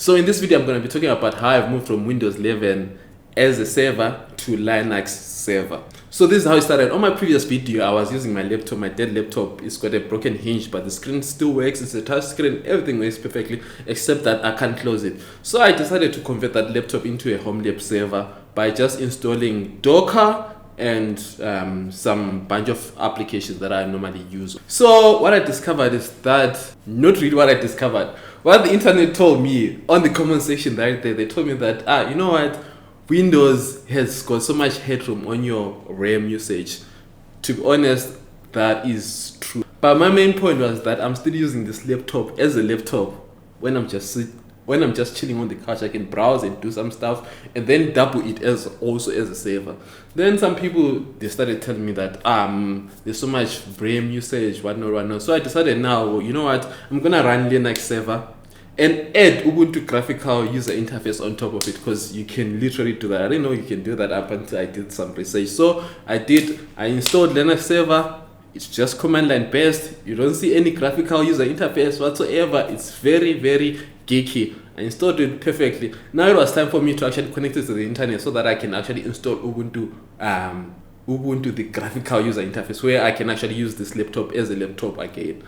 So in this video, I'm going to be talking about how I've moved from Windows 11 as a server to Linux server. So this is how it started. On my previous video, I was using my laptop, my dead laptop. It's got a broken hinge, but the screen still works. It's a touch screen. Everything works perfectly, except that I can't close it. So I decided to convert that laptop into a home lab server by just installing Docker and some bunch of applications that I normally use. So what I discovered is that, not really what I discovered, what the internet told me on the comment section right there, they told me that, you know what, Windows has got so much headroom on your RAM usage. To be honest, that is true. But my main point was that I'm still using this laptop as a laptop. When I'm just chilling on the couch, I can browse and do some stuff, and then double it as also as a server. Then some people, they started telling me that there's so much RAM usage, whatnot. So I decided now, you know what, I'm gonna run Linux server and add Ubuntu graphical user interface on top of it, because you can literally do that. I didn't know you can do that up until I did some research. So I installed Linux server. It's just command line based. You don't see any graphical user interface whatsoever. It's very, very geeky. I installed it perfectly. Now it was time for me to actually connect it to the internet so that I can actually install Ubuntu the graphical user interface, where I can actually use this laptop as a laptop again.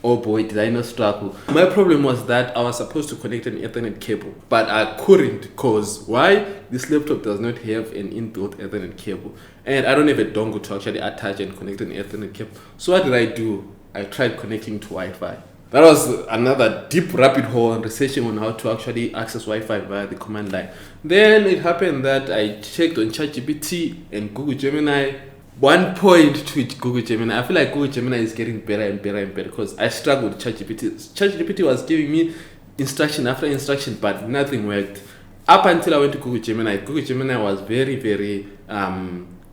Oh boy, did I not struggle. My problem was that I was supposed to connect an Ethernet cable, but I couldn't, because why? This laptop does not have an inbuilt Ethernet cable, and I don't have a dongle to actually attach and connect an Ethernet cable. So what did I do? I tried connecting to Wi-Fi. That was another deep rabbit hole on researching on how to actually access Wi-Fi via the command line. Then it happened that I checked on ChatGPT and Google Gemini. One point to Google Gemini. I feel like Google Gemini is getting better and better and better, because I struggled with ChatGPT. ChatGPT was giving me instruction after instruction, but nothing worked. Up until I went to Google Gemini. Google Gemini was very, very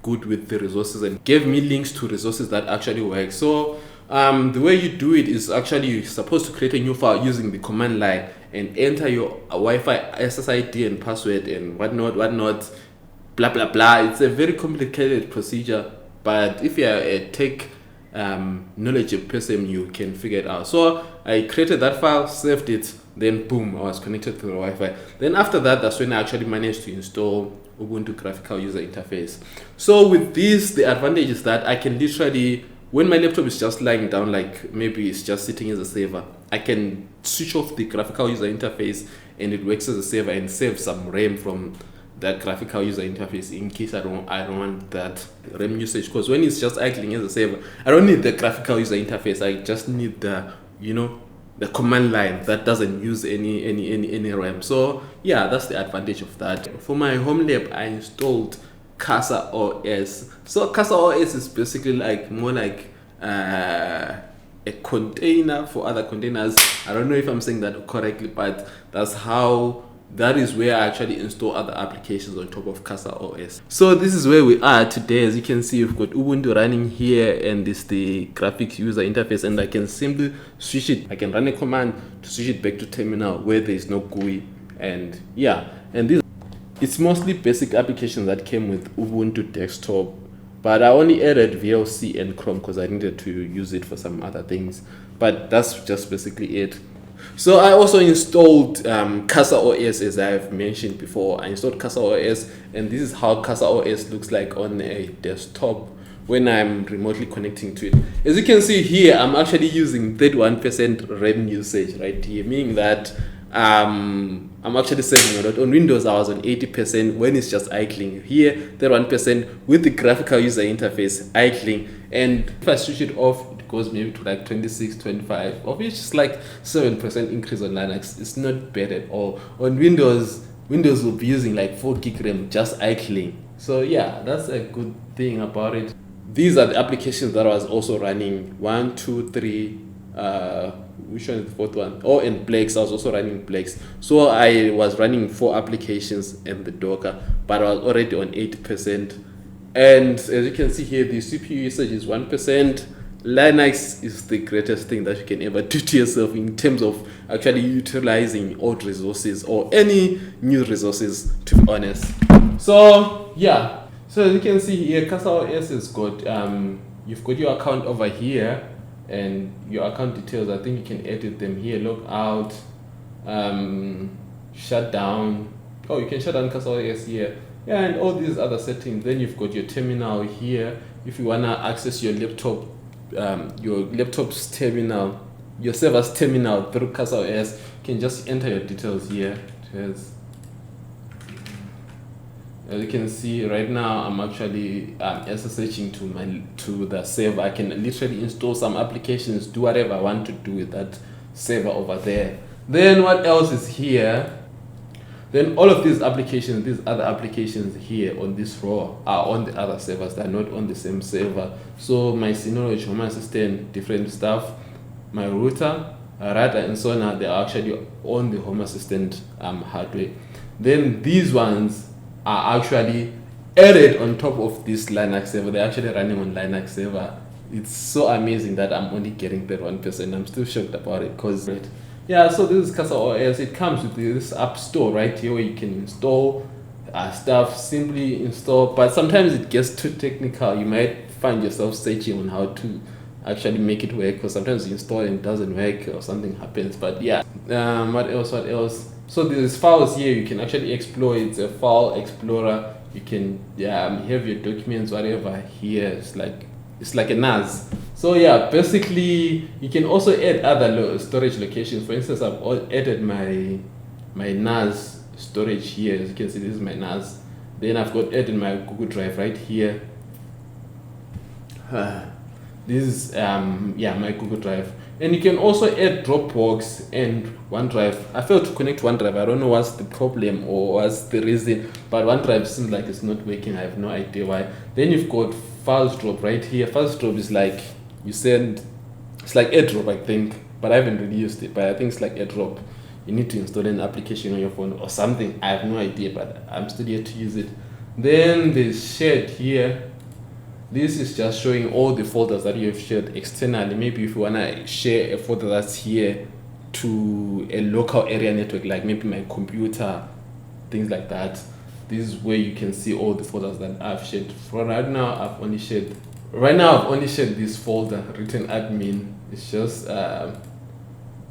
good with the resources and gave me links to resources that actually work. So the way you do it is actually you're supposed to create a new file using the command line and enter your Wi-Fi SSID and password and whatnot, blah blah blah. It's a very complicated procedure, but if you're a tech knowledgeable person, you can figure it out. So I created that file, saved it, then boom, I was connected to the Wi-Fi. Then after that, that's when I actually managed to install Ubuntu graphical user interface. So with this, the advantage is that I can literally, when my laptop is just lying down, like maybe it's just sitting as a server, I can switch off the graphical user interface and it works as a server and save some RAM from that graphical user interface in case I don't want that RAM usage. Because when it's just idling as a server, I don't need the graphical user interface. I just need the the command line that doesn't use any RAM. So yeah, that's the advantage of that. For my home lab, I installed CasaOS. So CasaOS is basically more like a container for other containers. I don't know if I'm saying that correctly, but that is where I actually install other applications on top of CasaOS. So this is where we are today. As you can see, we've got Ubuntu running here, and this is the graphics user interface, and I can simply switch it. I can run a command to switch it back to terminal where there is no GUI, and yeah, and this, it's mostly basic applications that came with Ubuntu desktop, but I only added VLC and Chrome because I needed to use it for some other things, but that's just basically it. So I also installed CasaOS, as I've mentioned before. I installed CasaOS, and this is how CasaOS looks like on a desktop when I'm remotely connecting to it. As you can see here, I'm actually using 31% RAM usage right here, meaning that I'm actually saving a lot. On Windows, I was on 80% when it's just idling. Here, 31% with the graphical user interface idling. And if I switch it off, goes maybe to like 26, 25, of which is like 7% increase on Linux. It's not bad at all. On Windows will be using like 4 gig RAM just idling. So yeah, that's a good thing about it. These are the applications that I was also running. 1, 2, 3, which one is the fourth one? Oh, and Plex. I was also running Plex. So I was running 4 applications and the Docker, but I was already on 80%. And as you can see here, the CPU usage is 1%. Linux is the greatest thing that you can ever do to yourself in terms of actually utilizing old resources or any new resources, to be honest. So yeah, so as you can see here, CasaOS has got you've got your account over here and your account details. I think you can edit them here. Log out, shut down. Oh, you can shut down CasaOS here. Yeah, and all these other settings. Then you've got your terminal here. If you wanna access your laptop's terminal, your server's terminal through CasaOS, you can just enter your details here. As you can see right now, I'm actually SSHing to the server. I can literally install some applications, do whatever I want to do with that server over there. Then what else is here? Then all of these applications, these other applications here on this row are on the other servers. They're not on the same server. So my Synology Home Assistant, different stuff, my router, and so on, they're actually on the Home Assistant hardware. Then these ones are actually added on top of this Linux server. They're actually running on Linux server. It's so amazing that I'm only getting 31%. I'm still shocked about it because yeah, so this is CasaOS. It comes with this app store right here where you can install stuff, simply install, but sometimes it gets too technical. You might find yourself searching on how to actually make it work, because sometimes you install and it doesn't work or something happens. But yeah, what else? So there's files here you can actually explore. It's a file explorer. You can have your documents, whatever here. It's like a NAS. So yeah, basically you can also add other storage locations. For instance, I've added my NAS storage here. As you can see, this is my NAS. Then I've got added my Google Drive right here. This is my Google Drive. And you can also add Dropbox and OneDrive. I failed to connect OneDrive. I don't know what's the problem or what's the reason, but OneDrive seems like it's not working. I have no idea why. Then you've got FileDrop right here. FileDrop is like it's like AirDrop, I think, but I haven't really used it. But I think it's like AirDrop. You need to install an application on your phone or something. I have no idea, but I'm still yet to use it. Then there's Shared here. This is just showing all the folders that you have shared externally. Maybe if you want to share a folder that's here to a local area network, like maybe my computer, things like that. This is where you can see all the folders that I've shared. For right now, I've only shared this folder, written admin. It's just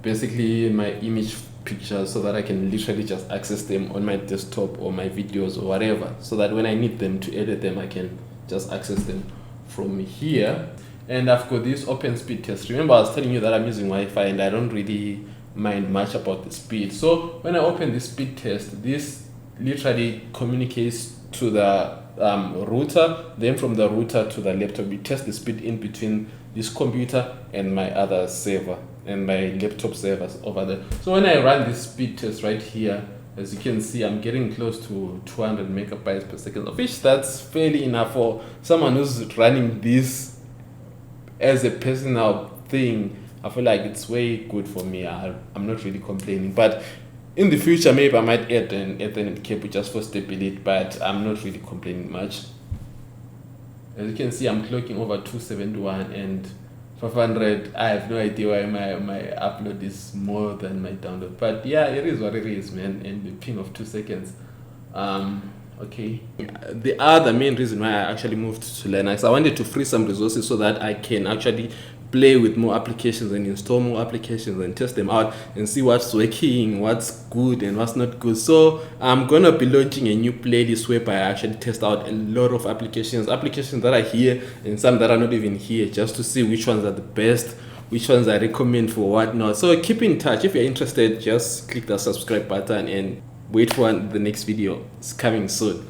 basically my image pictures, so that I can literally just access them on my desktop or my videos or whatever, so that when I need them to edit them, I can just access them from here. And I've got this open speed test. Remember, I was telling you that I'm using Wi-Fi and I don't really mind much about the speed. So when I open the speed test, this literally communicates to the router. Then from the router to the laptop, we test the speed in between this computer and my other server and my laptop servers over there. So when I run this speed test right here, as you can see, I'm getting close to 200 megabytes per second, of which that's fairly enough for someone who's running this as a personal thing. I feel like it's way good for me. I'm not really complaining, but in the future, maybe I might add an Ethernet cable just for stability, but I'm not really complaining much. As you can see, I'm clocking over 271 and 500. I have no idea why my upload is more than my download, but yeah, it is what it is, man. And the ping of 2 seconds. Okay. The other main reason why I actually moved to Linux, I wanted to free some resources so that I can actually play with more applications and install more applications and test them out and see what's working, what's good and what's not good. So I'm gonna be launching a new playlist whereby I actually test out a lot of applications that are here and some that are not even here, just to see which ones are the best, which ones I recommend for whatnot. So keep in touch. If you're interested, just click the subscribe button and wait for the next video. It's coming soon.